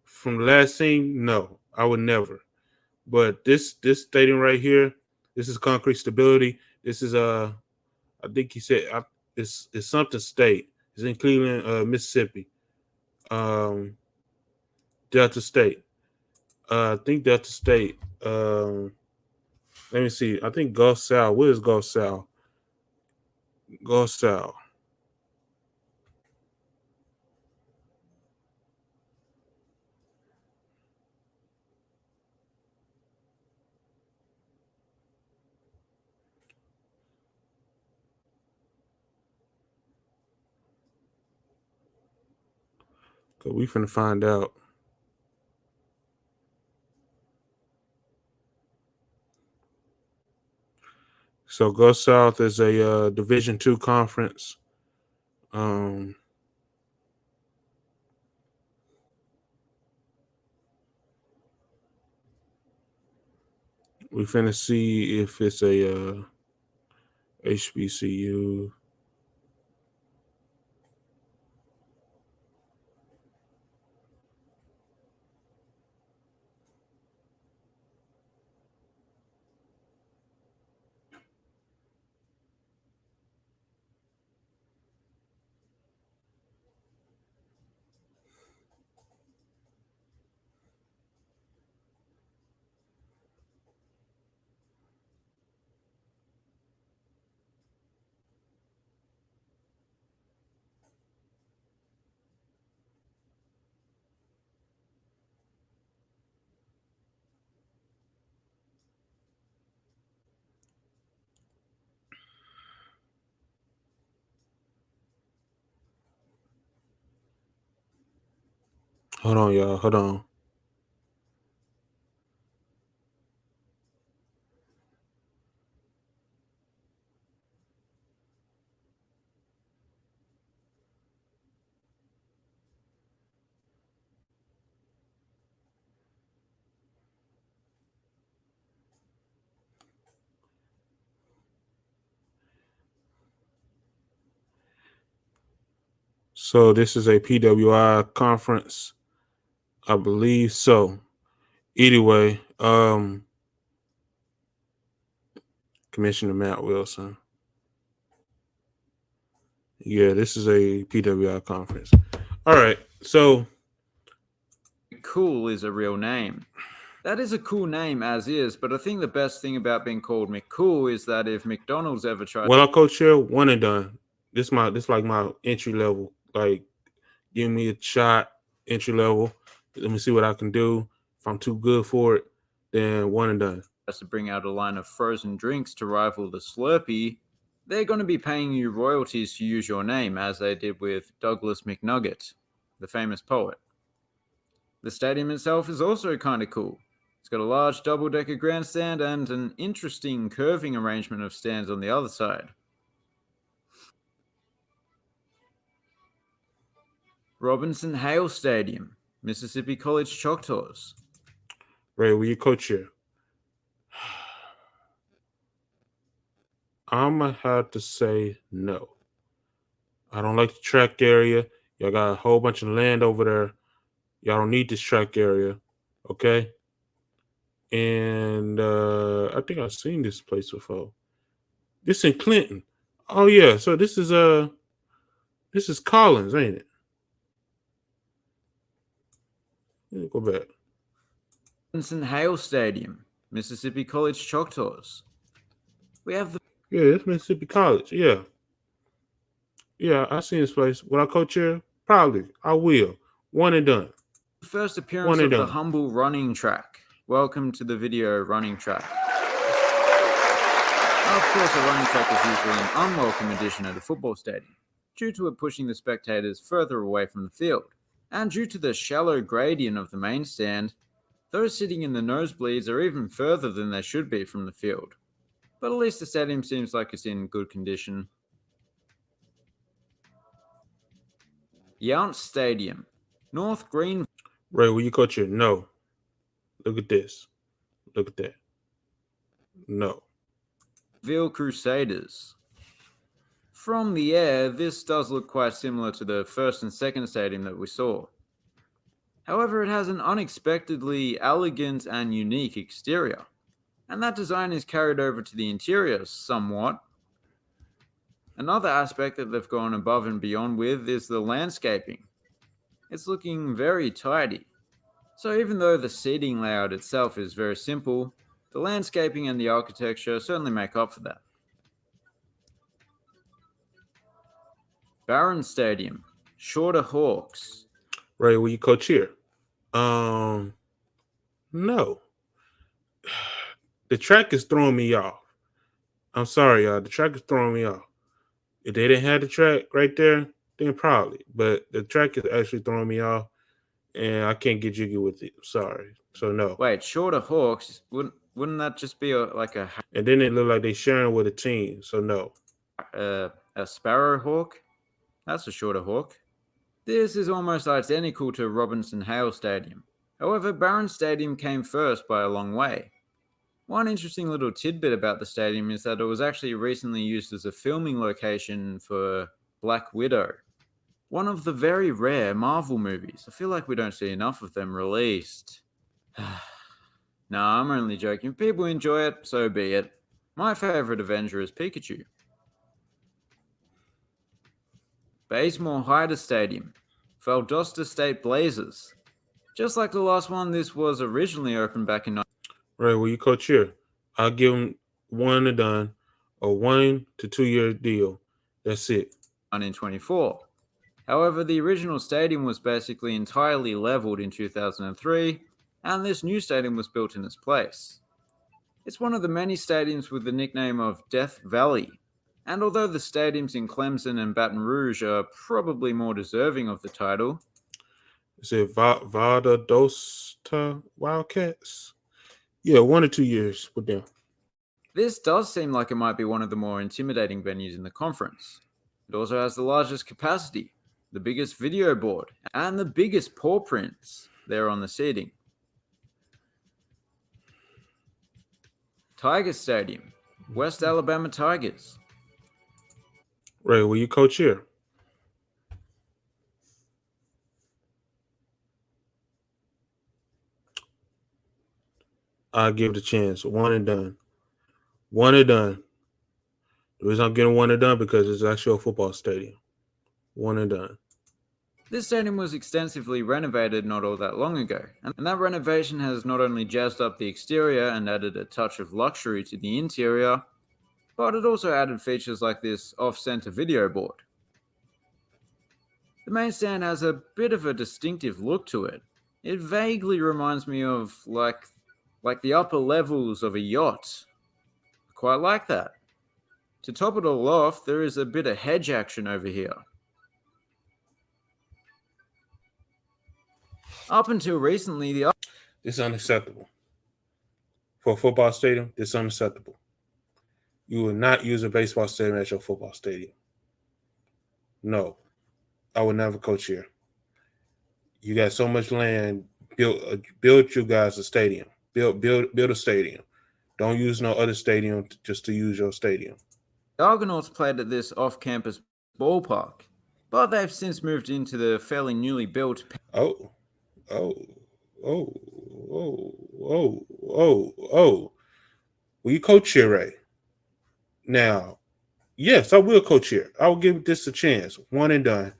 from the last scene, no, I would never. But this stadium right here, this is concrete stability. This is I think he said it's something state. It's in Cleveland, Mississippi. Delta State. I think Delta State. Let me see. I think Gulf South. Where is Gulf South? Gulf South. Cause we finna find out. So Gulf South is a Division II conference. We finna see if it's a HBCU. Hold on, y'all. Hold on. So this is a PWI conference, I believe so. Either way, Commissioner Matt Wilson. Yeah, this is a PWI conference. All right, so McCool is a real name. That is a cool name as is, but I think the best thing about being called McCool is that if McDonald's ever tried. Well, I coach here, one and done. This like my entry level. Like, give me a shot. entry level. Let me see what I can do. If I'm too good for it, then one and done. To bring out a line of frozen drinks to rival the Slurpee, they're going to be paying you royalties to use your name, as they did with Douglas McNugget, the famous poet. The stadium itself is also kind of cool. It's got a large double-decker grandstand and an interesting curving arrangement of stands on the other side. Robinson Hale Stadium, Mississippi College Choctaws. Ray, will you coach here? I'm going to have to say no. I don't like the track area. Y'all got a whole bunch of land over there. Y'all don't need this track area. Okay? And I think I've seen this place before. This in Clinton. Oh yeah, so this is Collins, ain't it? Let me go back. Robinson Hale Stadium, Mississippi College Choctaws. We have the it's Mississippi College. Yeah, I seen this place. Will I coach here? Probably. I will. One and done. first appearance of the humble running track. Welcome to the video running track. Of course, a running track is usually an unwelcome addition at a football stadium, due to it pushing the spectators further away from the field. And due to the shallow gradient of the main stand, those sitting in the nosebleeds are even further than they should be from the field. But at least the stadium seems like it's in good condition. Yount Stadium, North Green. Ray, will you coach here? No. Look at this. Look at that. No. Ville Crusaders. From the air, this does look quite similar to the first and second stadium that we saw. However, it has an unexpectedly elegant and unique exterior, and that design is carried over to the interior somewhat. Another aspect that they've gone above and beyond with is the landscaping. It's looking very tidy. So even though the seating layout itself is very simple, the landscaping and the architecture certainly make up for that. Barron Stadium, Shorter Hawks. Ray, will you coach here? No. The track is throwing me off. I'm sorry, y'all. The track is throwing me off. If they didn't have the track right there, then probably. But the track is actually throwing me off, and I can't get jiggy with it. Sorry. So no. Wait, Shorter Hawks? Wouldn't that just be like a... And then it looked like they sharing with a team. So no. A Sparrow Hawk? That's a Shorter Hawk. This is almost identical to Robinson Hale Stadium. However, Barron Stadium came first by a long way. One interesting little tidbit about the stadium is that it was actually recently used as a filming location for Black Widow, one of the very rare Marvel movies. I feel like we don't see enough of them released. Nah, I'm only joking. If people enjoy it, so be it. My favorite Avenger is Pikachu. Bazemore Hyder Stadium, Valdosta State Blazers. Just like the last one, this was originally opened back in... Right, will you coach here? I'll give them one and done, a 1 to 2 year deal. That's it. 1924. However, the original stadium was basically entirely leveled in 2003, and this new stadium was built in its place. It's one of the many stadiums with the nickname of Death Valley, and although the stadiums in Clemson and Baton Rouge are probably more deserving of the title... Is it Valdosta Wildcats? Yeah, 1 or 2 years with them. This does seem like it might be one of the more intimidating venues in the conference. It also has the largest capacity, the biggest video board, and the biggest paw prints there on the seating. Tiger Stadium, West Alabama Tigers. Ray, will you coach here? I'll give it a chance. 1 and done. 1 and done. The reason I'm getting 1 and done because it's actually a football stadium. 1 and done. This stadium was extensively renovated not all that long ago, and that renovation has not only jazzed up the exterior and added a touch of luxury to the interior, but it also added features like this off-center video board. The main stand has a bit of a distinctive look to it. It vaguely reminds me of like the upper levels of a yacht. Quite like that. To top it all off, there is a bit of hedge action over here. Up until recently, the This is unacceptable. For a football stadium, this is unacceptable. You will not use a baseball stadium as your football stadium. No, I would never coach here. You got so much land. Build you guys a stadium. Build a stadium. Don't use no other stadium just to use your stadium. The Argonauts played at this off-campus ballpark, but they've since moved into the fairly newly built. Oh. Will you coach here, Ray? Now, yes, I will coach here. I will give this a chance. One and done.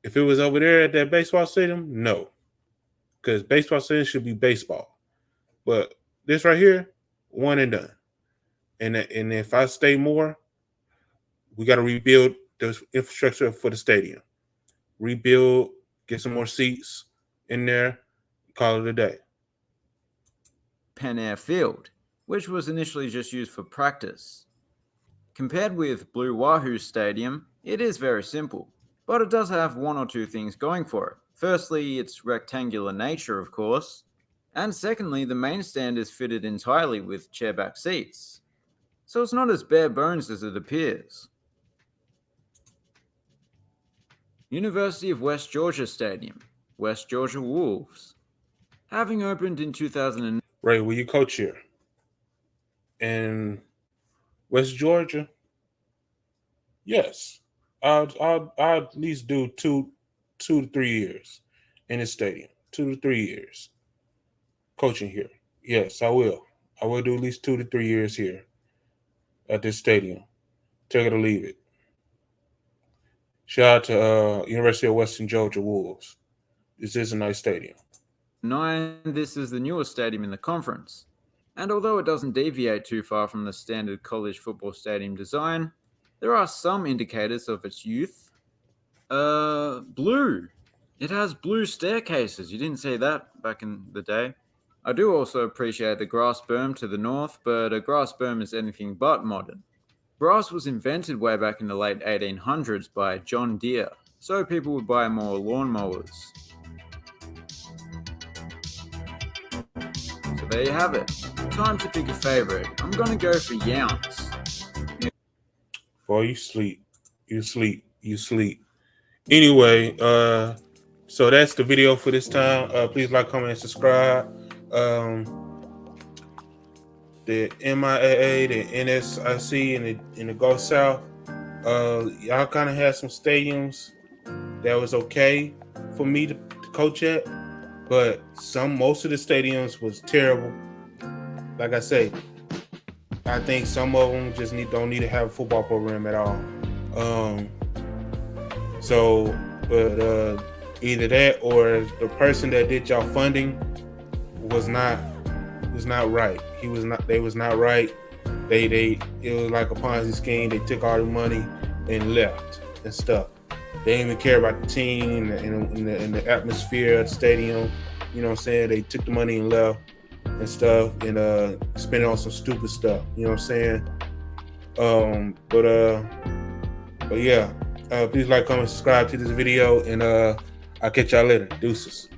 If it was over there at that baseball stadium, no. Because baseball stadium should be baseball. But this right here, one and done. And if I stay more, we got to rebuild the infrastructure for the stadium. Rebuild, get some more seats in there, call it a day. Pen Air Field, which was initially just used for practice. Compared with Blue Wahoo Stadium, it is very simple, but it does have one or two things going for it. Firstly, its rectangular nature, of course, and secondly, the main stand is fitted entirely with chairback seats, so it's not as bare bones as it appears. University of West Georgia Stadium, West Georgia Wolves. Having opened in 2009. Ray, will you coach here? In West Georgia? Yes. I'll at least do two to 3 years in the stadium. 2 to 3 years. Coaching here. Yes, I will. I will do at least 2 to 3 years here at this stadium. Take it or leave it. Shout out to University of Western Georgia Wolves. This is a nice stadium. This is the newest stadium in the conference, and although it doesn't deviate too far from the standard college football stadium design, there are some indicators of its youth. Blue. It has blue staircases. You didn't say that back in the day. I do also appreciate the grass berm to the north, but a grass berm is anything but modern. Grass was invented way back in the late 1800s by John Deere, so people would buy more lawnmowers. So there you have it. Time to pick a favorite. I'm gonna go for Younts. Boy, you sleep. Anyway, so that's the video for this time. Please like, comment, and subscribe. The MIAA, the NSIC, and the Go South. Y'all kind of had some stadiums that was okay for me to coach at, but most of the stadiums was terrible. Like I say, I think some of them just don't need to have a football program at all. Either that or the person that did y'all funding was not right. They was not right. It was like a Ponzi scheme. They took all the money and left and stuff. They didn't even care about the team and the atmosphere of the stadium. You know what I'm saying? They took the money and left and stuff and spent it on some stupid stuff. You know what I'm saying? But yeah. Please like, comment, subscribe to this video, and I'll catch y'all later. Deuces.